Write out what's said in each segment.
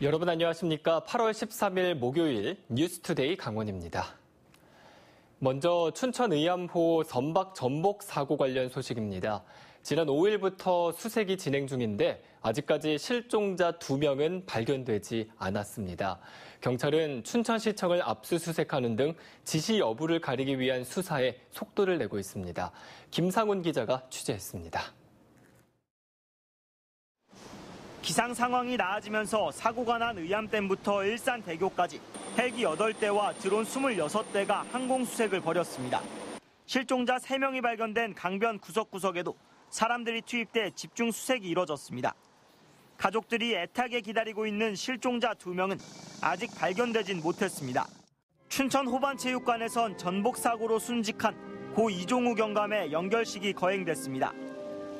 여러분 안녕하십니까? 8월 13일 목요일 뉴스투데이 강원입니다. 먼저 춘천 의암호 선박 전복 사고 관련 소식입니다. 지난 5일부터 수색이 진행 중인데 아직까지 실종자 2명은 발견되지 않았습니다. 경찰은 춘천시청을 압수수색하는 등 지시 여부를 가리기 위한 수사에 속도를 내고 있습니다. 김상훈 기자가 취재했습니다. 기상 상황이 나아지면서 사고가 난 의암댐부터 일산대교까지 헬기 8대와 드론 26대가 항공수색을 벌였습니다. 실종자 3명이 발견된 강변 구석구석에도 사람들이 투입돼 집중 수색이 이뤄졌습니다. 가족들이 애타게 기다리고 있는 실종자 2명은 아직 발견되진 못했습니다. 춘천 호반체육관에선 전복사고로 순직한 고 이종우 경감의 연결식이 거행됐습니다.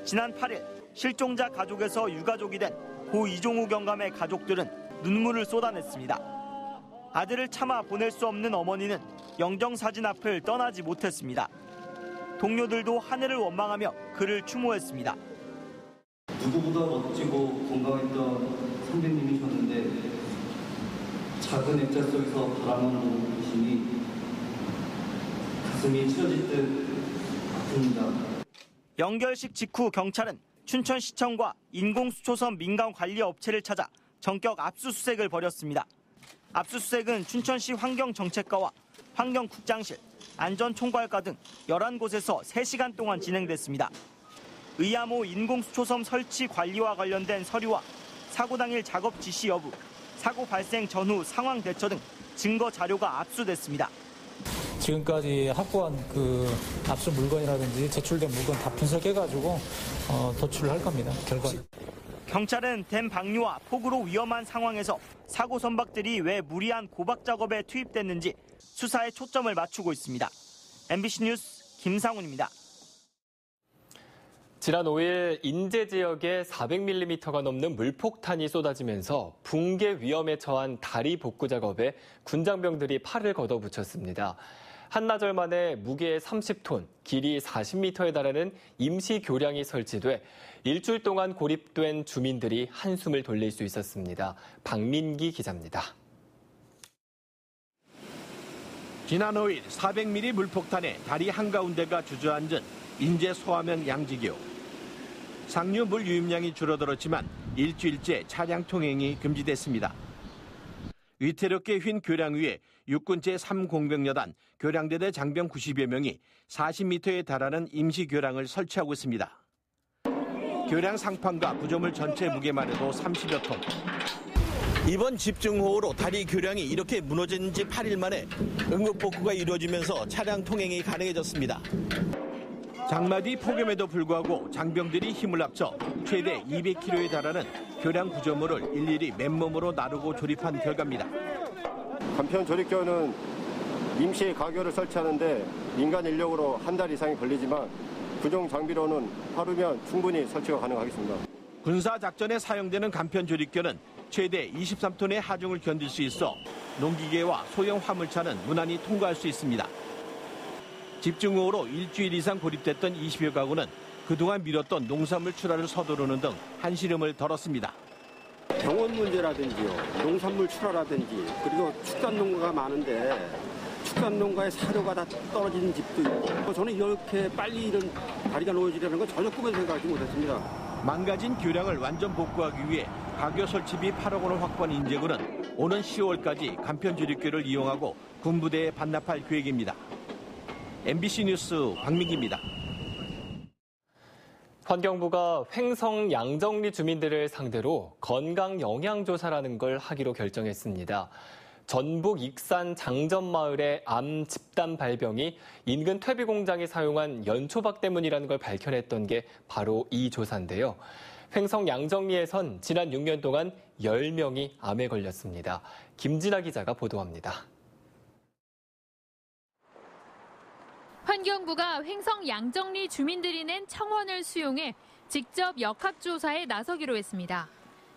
지난 8일 실종자 가족에서 유가족이 된 고 이종우 경감의 가족들은 눈물을 쏟아냈습니다. 아들을 차마 보낼 수 없는 어머니는 영정사진 앞을 떠나지 못했습니다. 동료들도 하늘을 원망하며 그를 추모했습니다. 누구보다 멋지고 건강했던 선배님이셨는데 작은 액자 속에서 바라만 보고 계시니 가슴이 찢어질 듯 아픕니다. 연결식 직후 경찰은 춘천시청과 인공수초선 민간관리업체를 찾아 전격 압수수색을 벌였습니다. 압수수색은 춘천시 환경정책과와 환경국장실, 안전총괄과 등 11곳에서 3시간 동안 진행됐습니다. 의암호 인공수초섬 설치 관리와 관련된 서류와 사고 당일 작업 지시 여부, 사고 발생 전후 상황 대처 등 증거 자료가 압수됐습니다. 지금까지 확보한 압수 물건이라든지 제출된 물건 다 분석해가지고 도출을 할 겁니다. 결과는. 경찰은 댐 방류와 폭우로 위험한 상황에서 사고 선박들이 왜 무리한 고박 작업에 투입됐는지 수사에 초점을 맞추고 있습니다. MBC 뉴스 김상훈입니다. 지난 5일 인제 지역에 400mm가 넘는 물폭탄이 쏟아지면서 붕괴 위험에 처한 다리 복구 작업에 군장병들이 팔을 걷어붙였습니다. 한나절 만에 무게 30톤, 길이 40m에 달하는 임시 교량이 설치돼 일주일 동안 고립된 주민들이 한숨을 돌릴 수 있었습니다. 박민기 기자입니다. 지난 5일 400mm 물폭탄에 다리 한가운데가 주저앉은 인제 소화면 양지교. 상류 물 유입량이 줄어들었지만 일주일째 차량 통행이 금지됐습니다. 위태롭게 휜 교량 위에 육군 제3공병여단 교량대대 장병 90여 명이 40m에 달하는 임시 교량을 설치하고 있습니다. 교량 상판과 구조물 전체 무게만 해도 30여 톤. 이번 집중호우로 다리 교량이 이렇게 무너진 지 8일 만에 응급복구가 이루어지면서 차량 통행이 가능해졌습니다. 장마 뒤 폭염에도 불구하고 장병들이 힘을 합쳐 최대 200kg에 달하는 교량 구조물을 일일이 맨몸으로 나르고 조립한 결과입니다. 간편 조립교는 임시 가교를 설치하는데 민간 인력으로 한 달 이상이 걸리지만 구종 장비로는 하루면 충분히 설치가 가능하겠습니다. 군사작전에 사용되는 간편 조립교는 최대 23톤의 하중을 견딜 수 있어 농기계와 소형 화물차는 무난히 통과할 수 있습니다. 집중호우로 일주일 이상 고립됐던 20여 가구는 그동안 미뤘던 농산물 출하를 서두르는 등 한시름을 덜었습니다. 병원 문제라든지요, 농산물 출하라든지, 그리고 축산농가가 많은데 축산농가의 사료가 다 떨어지는 집도 있고, 저는 이렇게 빨리 이런 다리가 놓여지려는 건 전혀 꿈에도 생각하지 못했습니다. 망가진 교량을 완전 복구하기 위해 가교 설치비 8억 원을 확보한 인제군은 오는 10월까지 간편 조립교를 이용하고 군부대에 반납할 계획입니다. MBC 뉴스 박민기입니다. 환경부가 횡성 양정리 주민들을 상대로 건강 영양조사라는 걸 하기로 결정했습니다. 전북 익산 장전마을의 암 집단 발병이 인근 퇴비공장이 사용한 연초박 때문이라는 걸 밝혀냈던 게 바로 이 조사인데요. 횡성 양정리에선 지난 6년 동안 10명이 암에 걸렸습니다. 김진아 기자가 보도합니다. 환경부가 횡성 양정리 주민들이 낸 청원을 수용해 직접 역학조사에 나서기로 했습니다.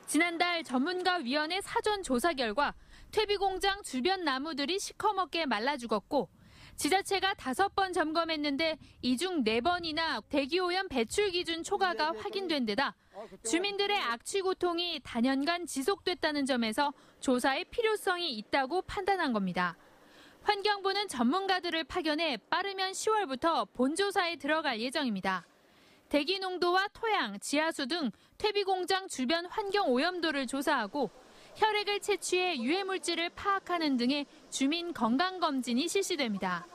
지난달 전문가위원회 사전 조사 결과 퇴비공장 주변 나무들이 시커멓게 말라 죽었고 지자체가 5번 점검했는데 이 중 4번이나 대기오염 배출 기준 초과가 확인된 데다 주민들의 악취 고통이 단연간 지속됐다는 점에서 조사의 필요성이 있다고 판단한 겁니다. 환경부는 전문가들을 파견해 빠르면 10월부터 본조사에 들어갈 예정입니다. 대기 농도와 토양, 지하수 등 퇴비공장 주변 환경 오염도를 조사하고 혈액을 채취해 유해물질을 파악하는 등의 주민 건강검진이 실시됩니다.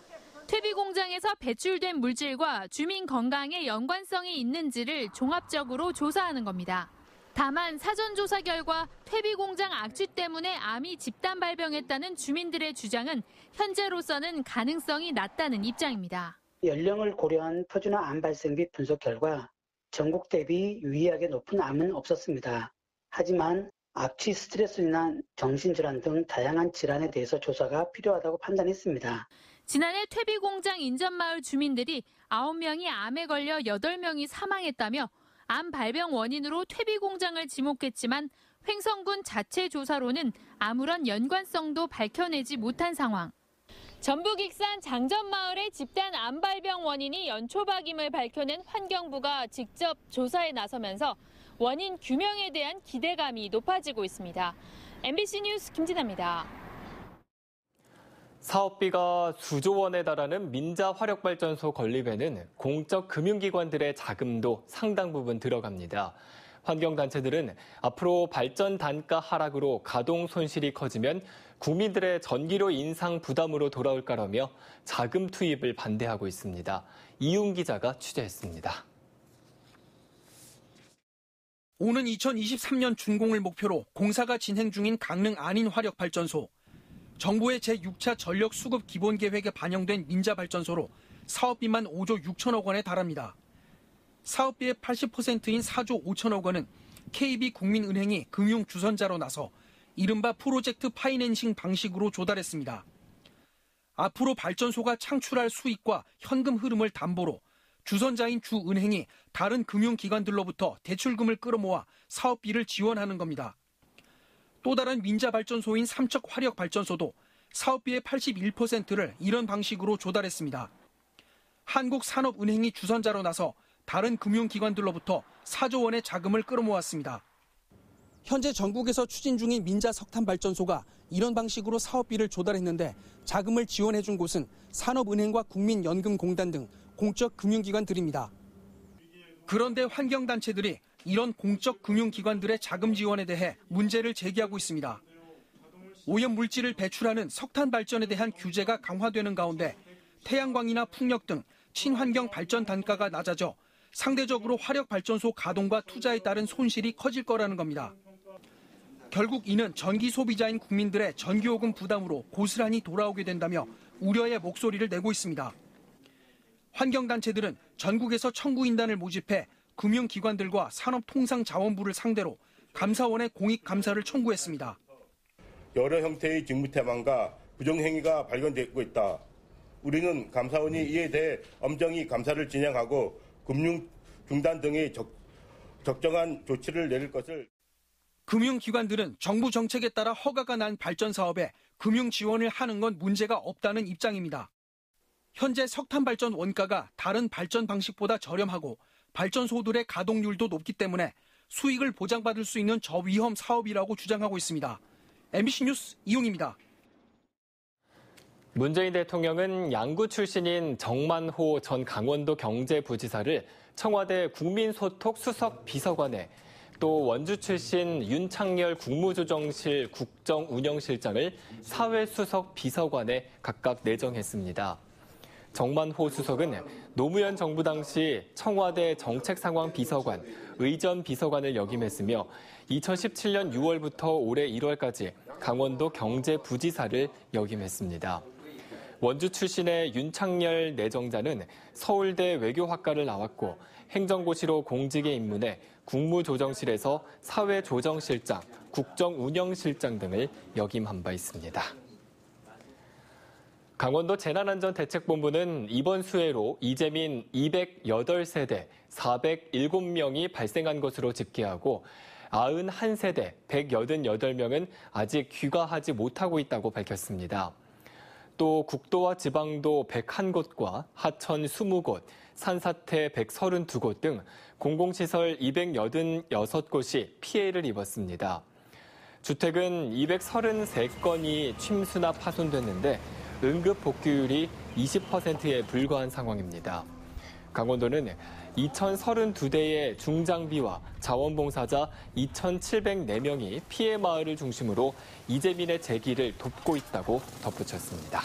퇴비공장에서 배출된 물질과 주민 건강에 연관성이 있는지를 종합적으로 조사하는 겁니다. 다만 사전 조사 결과 퇴비공장 악취 때문에 암이 집단 발병했다는 주민들의 주장은 현재로서는 가능성이 낮다는 입장입니다. 연령을 고려한 표준화 암 발생 및 분석 결과 전국 대비 유의하게 높은 암은 없었습니다. 하지만 악취, 스트레스로 인한 정신질환 등 다양한 질환에 대해서 조사가 필요하다고 판단했습니다. 지난해 퇴비공장 인접마을 주민들이 9명이 암에 걸려 8명이 사망했다며 암 발병 원인으로 퇴비공장을 지목했지만 횡성군 자체 조사로는 아무런 연관성도 밝혀내지 못한 상황. 전북 익산 장전마을의 집단 암 발병 원인이 연초박임을 밝혀낸 환경부가 직접 조사에 나서면서 원인 규명에 대한 기대감이 높아지고 있습니다. MBC 뉴스 김진아입니다. 사업비가 수조 원에 달하는 민자 화력발전소 건립에는 공적 금융기관들의 자금도 상당 부분 들어갑니다. 환경단체들은 앞으로 발전 단가 하락으로 가동 손실이 커지면 국민들의 전기료 인상 부담으로 돌아올 거라며 자금 투입을 반대하고 있습니다. 이윤 기자가 취재했습니다. 오는 2023년 준공을 목표로 공사가 진행 중인 강릉 안인 화력발전소. 정부의 제6차 전력 수급 기본 계획에 반영된 민자 발전소로 사업비만 5조 6천억 원에 달합니다. 사업비의 80%인 4조 5천억 원은 KB국민은행이 금융 주선자로 나서 이른바 프로젝트 파이낸싱 방식으로 조달했습니다. 앞으로 발전소가 창출할 수익과 현금 흐름을 담보로 주선자인 주은행이 다른 금융기관들로부터 대출금을 끌어모아 사업비를 지원하는 겁니다. 또 다른 민자 발전소인 삼척 화력 발전소도 사업비의 81%를 이런 방식으로 조달했습니다. 한국산업은행이 주선자로 나서 다른 금융기관들로부터 4조 원의 자금을 끌어모았습니다. 현재 전국에서 추진 중인 민자 석탄 발전소가 이런 방식으로 사업비를 조달했는데 자금을 지원해준 곳은 산업은행과 국민연금공단 등 공적 금융기관들입니다. 그런데 환경단체들이 이런 공적 금융기관들의 자금 지원에 대해 문제를 제기하고 있습니다. 오염 물질을 배출하는 석탄 발전에 대한 규제가 강화되는 가운데 태양광이나 풍력 등 친환경 발전 단가가 낮아져 상대적으로 화력 발전소 가동과 투자에 따른 손실이 커질 거라는 겁니다. 결국 이는 전기 소비자인 국민들의 전기요금 부담으로 고스란히 돌아오게 된다며 우려의 목소리를 내고 있습니다. 환경단체들은 전국에서 청구인단을 모집해 금융기관들과 산업통상자원부를 상대로 감사원에 공익감사를 청구했습니다. 여러 형태의 직무태만과 부정행위가 발견되고 있다. 우리는 감사원이 이에 대해 엄정히 감사를 진행하고 금융중단 등의 적정한 조치를 내릴 것을. 금융기관들은 정부 정책에 따라 허가가 난 발전 사업에 금융 지원을 하는 건 문제가 없다는 입장입니다. 현재 석탄 발전 원가가 다른 발전 방식보다 저렴하고 발전소들의 가동률도 높기 때문에 수익을 보장받을 수 있는 저위험 사업이라고 주장하고 있습니다. MBC 뉴스 이용입니다. 문재인 대통령은 양구 출신인 정만호 전 강원도 경제부지사를 청와대 국민소통 수석 비서관에, 또 원주 출신 윤창열 국무조정실 국정운영실장을 사회수석 비서관에 각각 내정했습니다. 정만호 수석은 노무현 정부 당시 청와대 정책상황비서관, 의전비서관을 역임했으며 2017년 6월부터 올해 1월까지 강원도 경제부지사를 역임했습니다. 원주 출신의 윤창열 내정자는 서울대 외교학과를 나왔고 행정고시로 공직에 입문해 국무조정실에서 사회조정실장, 국정운영실장 등을 역임한 바 있습니다. 강원도 재난안전대책본부는 이번 수해로 이재민 208세대 407명이 발생한 것으로 집계하고 91세대 188명은 아직 귀가하지 못하고 있다고 밝혔습니다. 또 국도와 지방도 101곳과 하천 20곳, 산사태 132곳 등 공공시설 286곳이 피해를 입었습니다. 주택은 233건이 침수나 파손됐는데 응급 복구율이 20%에 불과한 상황입니다. 강원도는 2,032대의 중장비와 자원봉사자 2,704명이 피해 마을을 중심으로 이재민의 재기를 돕고 있다고 덧붙였습니다.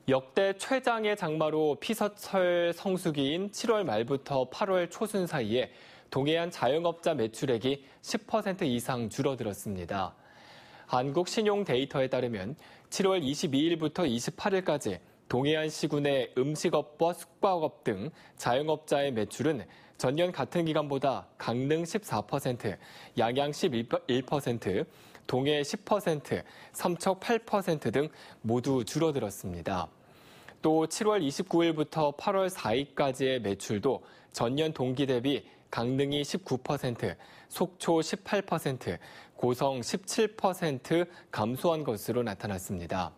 역대 최장의 장마로 피서철 성수기인 7월 말부터 8월 초순 사이에 동해안 자영업자 매출액이 10% 이상 줄어들었습니다. 한국신용 데이터에 따르면 7월 22일부터 28일까지 동해안 시군의 음식업과 숙박업 등 자영업자의 매출은 전년 같은 기간보다 강릉 14%, 양양 11%, 동해 10%, 삼척 8% 등 모두 줄어들었습니다. 또 7월 29일부터 8월 4일까지의 매출도 전년 동기 대비 강릉이 19%, 속초 18%, 고성 17% 감소한 것으로 나타났습니다.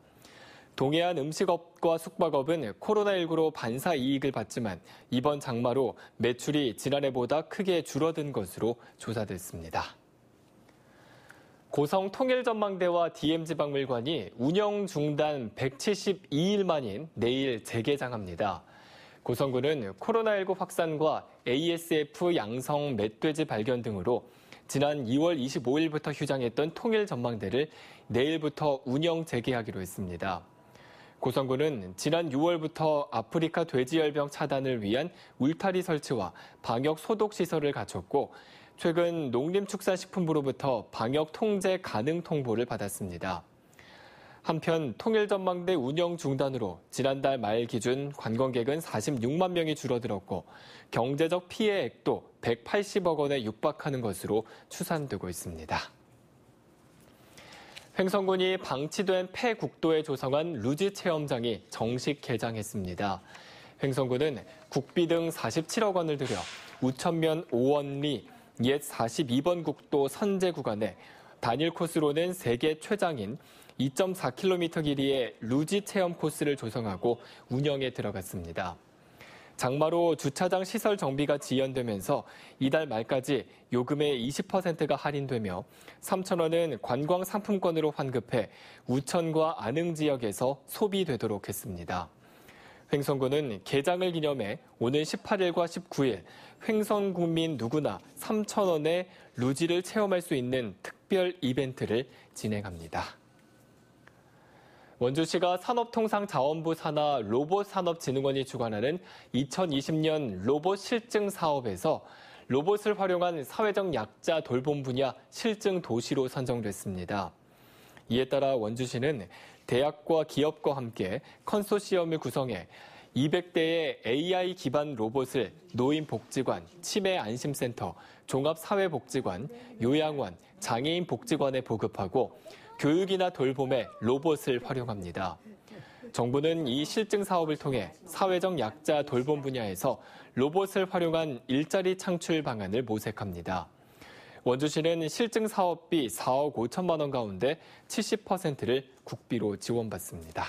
동해안 음식업과 숙박업은 코로나19로 반사 이익을 봤지만 이번 장마로 매출이 지난해보다 크게 줄어든 것으로 조사됐습니다. 고성 통일전망대와 DM지박물관이 운영 중단 172일 만인 내일 재개장합니다. 고성군은 코로나19 확산과 ASF 양성 멧돼지 발견 등으로 지난 2월 25일부터 휴장했던 통일전망대를 내일부터 운영 재개하기로 했습니다. 고성군은 지난 6월부터 아프리카 돼지열병 차단을 위한 울타리 설치와 방역 소독 시설을 갖췄고 최근 농림축산식품부로부터 방역 통제 가능 통보를 받았습니다. 한편 통일전망대 운영 중단으로 지난달 말 기준 관광객은 46만 명이 줄어들었고 경제적 피해액도 180억 원에 육박하는 것으로 추산되고 있습니다. 횡성군이 방치된 폐국도에 조성한 루지 체험장이 정식 개장했습니다. 횡성군은 국비 등 47억 원을 들여 우천면 오원리 옛 42번 국도 선제 구간에 단일 코스로는 세계 최장인 2.4km 길이의 루지 체험 코스를 조성하고 운영에 들어갔습니다. 장마로 주차장 시설 정비가 지연되면서 이달 말까지 요금의 20%가 할인되며 3,000원은 관광 상품권으로 환급해 우천과 안흥 지역에서 소비되도록 했습니다. 횡성군은 개장을 기념해 오는 18일과 19일 횡성군민 누구나 3,000원에 루지를 체험할 수 있는 특별 이벤트를 진행합니다. 원주시가 산업통상자원부 산하 로봇산업진흥원이 주관하는 2020년 로봇 실증 사업에서 로봇을 활용한 사회적 약자 돌봄 분야 실증 도시로 선정됐습니다. 이에 따라 원주시는 대학과 기업과 함께 컨소시엄을 구성해 200대의 AI 기반 로봇을 노인복지관, 치매안심센터, 종합사회복지관, 요양원, 장애인복지관에 보급하고 교육이나 돌봄에 로봇을 활용합니다. 정부는 이 실증 사업을 통해 사회적 약자 돌봄 분야에서 로봇을 활용한 일자리 창출 방안을 모색합니다. 원주시는 실증 사업비 4억 5천만 원 가운데 70%를 국비로 지원받습니다.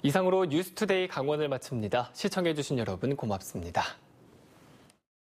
이상으로 뉴스투데이 강원을 마칩니다. 시청해주신 여러분 고맙습니다.